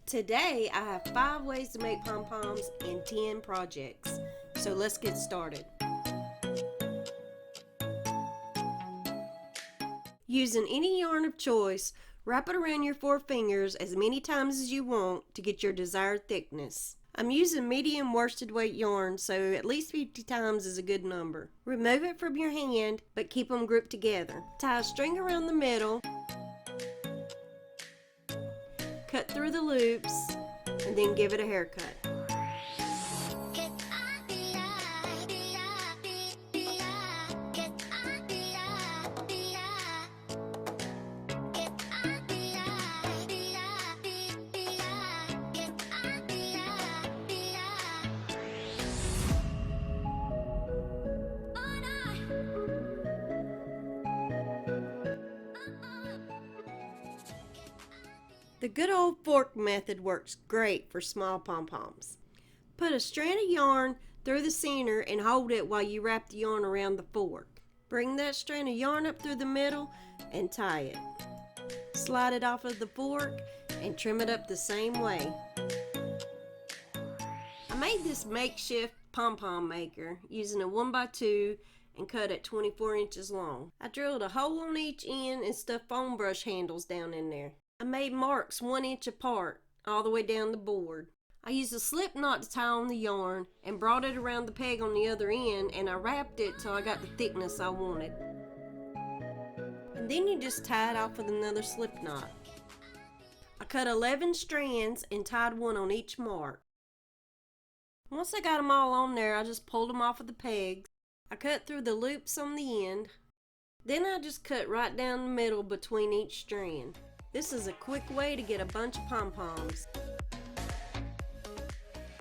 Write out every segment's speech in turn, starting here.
Today I have 5 ways to make pom-poms and 10 projects. So let's get started. Using any yarn of choice, wrap it around your 4 fingers as many times as you want to get your desired thickness. I'm using medium worsted weight yarn, so at least 50 times is a good number. Remove it from your hand, but keep them grouped together. Tie a string around the middle, cut through the loops, and then give it a haircut. The good old fork method works great for small pom-poms. Put a strand of yarn through the center and hold it while you wrap the yarn around the fork. Bring that strand of yarn up through the middle and tie it. Slide it off of the fork and trim it up the same way. I made this makeshift pom-pom maker using a 1x2 and cut it 24 inches long. I drilled a hole on each end and stuffed foam brush handles down in there. I made marks 1 inch apart all the way down the board. I used a slip knot to tie on the yarn and brought it around the peg on the other end, and I wrapped it till I got the thickness I wanted. And then you just tie it off with another slip knot. I cut 11 strands and tied one on each mark. Once I got them all on there, I just pulled them off of the pegs. I cut through the loops on the end. Then I just cut right down the middle between each strand. This is a quick way to get a bunch of pom-poms.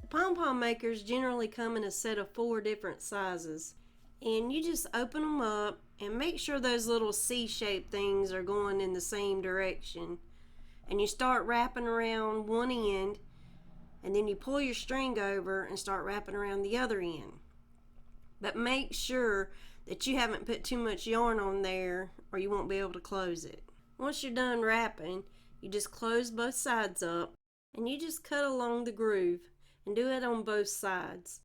Pom-pom makers generally come in a set of 4 different sizes. And you just open them up and make sure those little C-shaped things are going in the same direction. And you start wrapping around one end, and then you pull your string over and start wrapping around the other end. But make sure that you haven't put too much yarn on there or you won't be able to close it. Once you're done wrapping, you just close both sides up and you just cut along the groove and do it on both sides.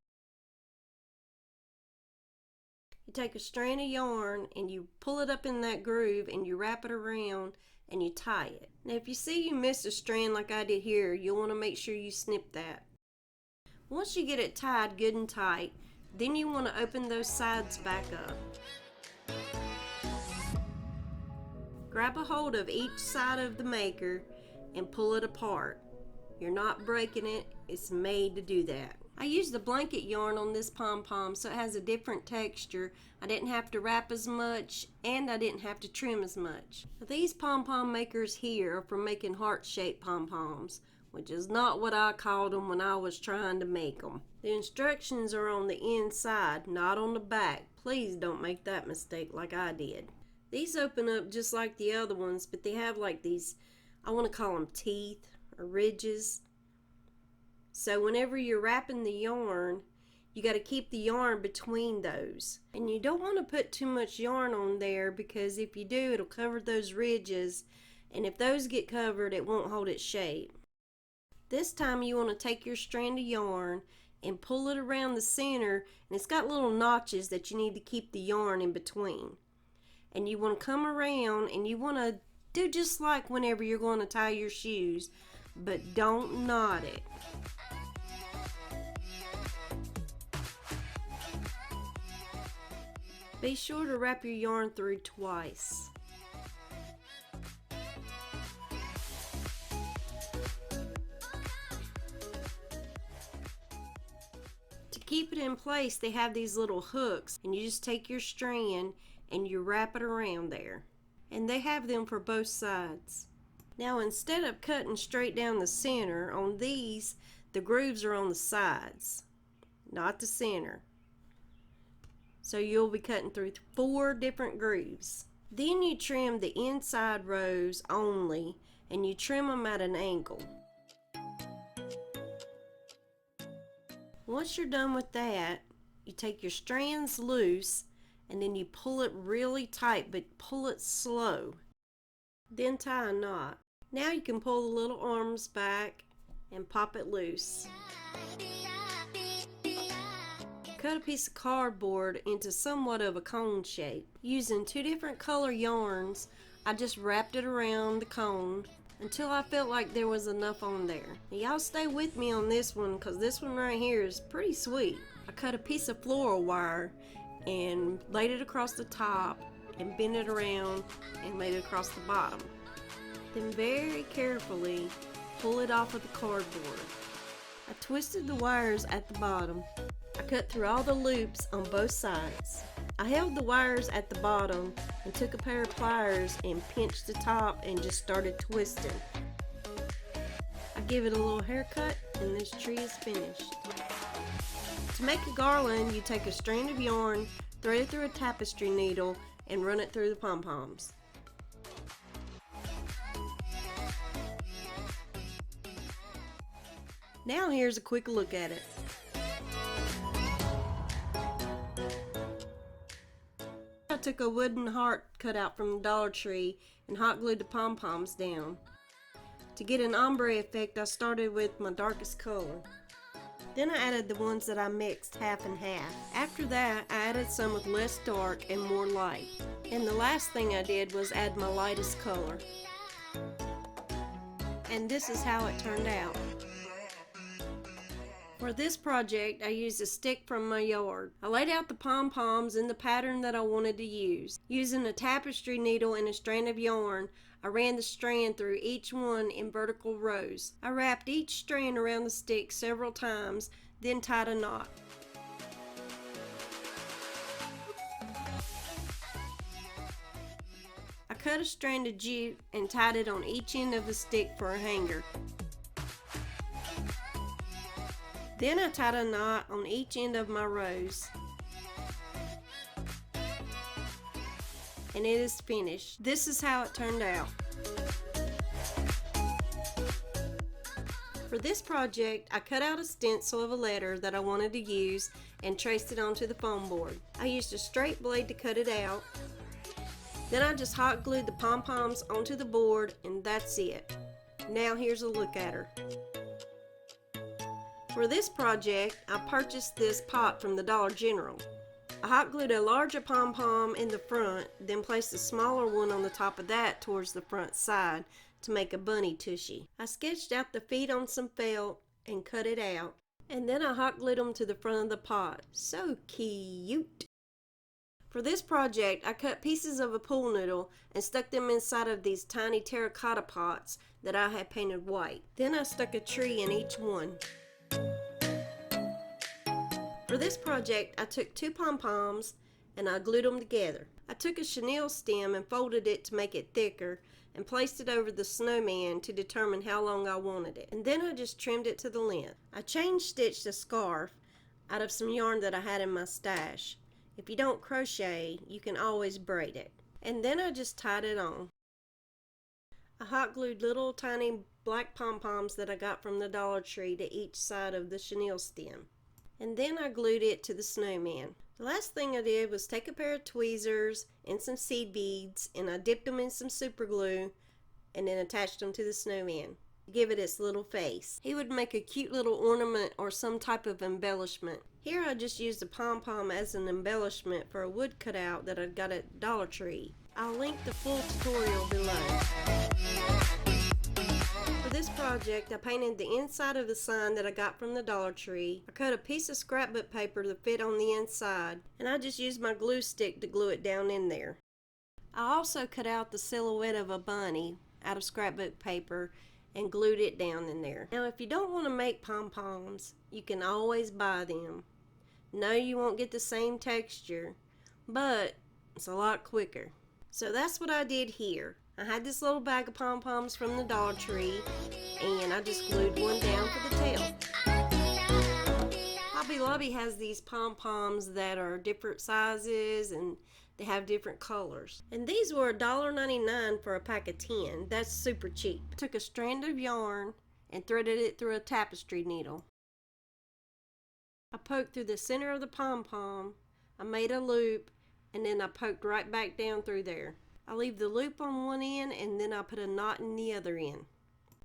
You take a strand of yarn and you pull it up in that groove and you wrap it around and you tie it. Now if you see you missed a strand like I did here, you'll want to make sure you snip that. Once you get it tied good and tight, then you want to open those sides back up. Grab a hold of each side of the maker and pull it apart. You're not breaking it, it's made to do that. I used the blanket yarn on this pom-pom so it has a different texture. I didn't have to wrap as much and I didn't have to trim as much. These pom-pom makers here are for making heart-shaped pom-poms, which is not what I called them when I was trying to make them. The instructions are on the inside, not on the back. Please don't make that mistake like I did. These open up just like the other ones, but they have like these, I want to call them teeth or ridges. So whenever you're wrapping the yarn, you got to keep the yarn between those. And you don't want to put too much yarn on there, because if you do, it'll cover those ridges. And if those get covered, it won't hold its shape. This time you want to take your strand of yarn and pull it around the center, and it's got little notches that you need to keep the yarn in between. And you want to come around and you want to do just like whenever you're going to tie your shoes, but don't knot it. Be sure to wrap your yarn through twice. To keep it in place, they have these little hooks, and you just take your strand and you wrap it around there. And they have them for both sides. Now instead of cutting straight down the center, on these, the grooves are on the sides, not the center. So you'll be cutting through 4 different grooves. Then you trim the inside rows only, and you trim them at an angle. Once you're done with that, you take your strands loose and then you pull it really tight, but pull it slow. Then tie a knot. Now you can pull the little arms back and pop it loose. Cut a piece of cardboard into somewhat of a cone shape. Using 2 different color yarns, I just wrapped it around the cone until I felt like there was enough on there. Now, y'all stay with me on this one because this one right here is pretty sweet. I cut a piece of floral wire and laid it across the top and bent it around and laid it across the bottom. Then very carefully pull it off of the cardboard. I twisted the wires at the bottom. I cut through all the loops on both sides. I held the wires at the bottom and took a pair of pliers and pinched the top and just started twisting. I give it a little haircut and this tree is finished. To make a garland, you take a strand of yarn, thread it through a tapestry needle, and run it through the pom-poms. Now here's a quick look at it. I took a wooden heart cut out from the Dollar Tree and hot glued the pom-poms down. To get an ombre effect, I started with my darkest color. Then I added the ones that I mixed half and half. After that, I added some with less dark and more light. And the last thing I did was add my lightest color. And this is how it turned out. For this project, I used a stick from my yard. I laid out the pom-poms in the pattern that I wanted to use. Using a tapestry needle and a strand of yarn, I ran the strand through each one in vertical rows. I wrapped each strand around the stick several times, then tied a knot. I cut a strand of jute and tied it on each end of the stick for a hanger. Then I tied a knot on each end of my rows. And it is finished. This is how it turned out. For this project, I cut out a stencil of a letter that I wanted to use and traced it onto the foam board. I used a straight blade to cut it out. Then I just hot glued the pom-poms onto the board and that's it. Now here's a look at her. For this project, I purchased this pot from the Dollar General. I hot glued a larger pom-pom in the front, then placed a smaller one on the top of that towards the front side to make a bunny tushy. I sketched out the feet on some felt and cut it out, and then I hot glued them to the front of the pot. So cute! For this project, I cut pieces of a pool noodle and stuck them inside of these tiny terracotta pots that I had painted white. Then I stuck a tree in each one. For this project, I took 2 pom-poms and I glued them together. I took a chenille stem and folded it to make it thicker and placed it over the snowman to determine how long I wanted it. And then I just trimmed it to the length. I chain stitched a scarf out of some yarn that I had in my stash. If you don't crochet, you can always braid it. And then I just tied it on. I hot glued little tiny black pom-poms that I got from the Dollar Tree to each side of the chenille stem. And then I glued it to the snowman. The last thing I did was take a pair of tweezers and some seed beads and I dipped them in some super glue and then attached them to the snowman to give it its little face. He would make a cute little ornament or some type of embellishment. Here I just used a pom-pom as an embellishment for a wood cutout that I got at Dollar Tree. I'll link the full tutorial below. For this project, I painted the inside of the sign that I got from the Dollar Tree. I cut a piece of scrapbook paper to fit on the inside, and I just used my glue stick to glue it down in there. I also cut out the silhouette of a bunny out of scrapbook paper and glued it down in there. Now, if you don't want to make pom-poms, you can always buy them. No, you won't get the same texture, but it's a lot quicker. So that's what I did here. I had this little bag of pom-poms from the Dollar Tree and I just glued one down for the tail. Hobby Lobby has these pom-poms that are different sizes and they have different colors. And these were $1.99 for a pack of 10. That's super cheap. I took a strand of yarn and threaded it through a tapestry needle. I poked through the center of the pom-pom. I made a loop and then I poked right back down through there. I leave the loop on one end and then I put a knot in the other end.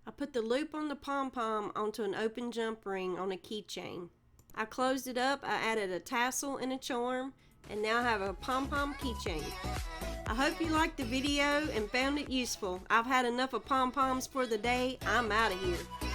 I put the loop on the pom-pom onto an open jump ring on a keychain. I closed it up, I added a tassel and a charm, and now I have a pom-pom keychain. I hope you liked the video and found it useful. I've had enough of pom-poms for the day. I'm out of here.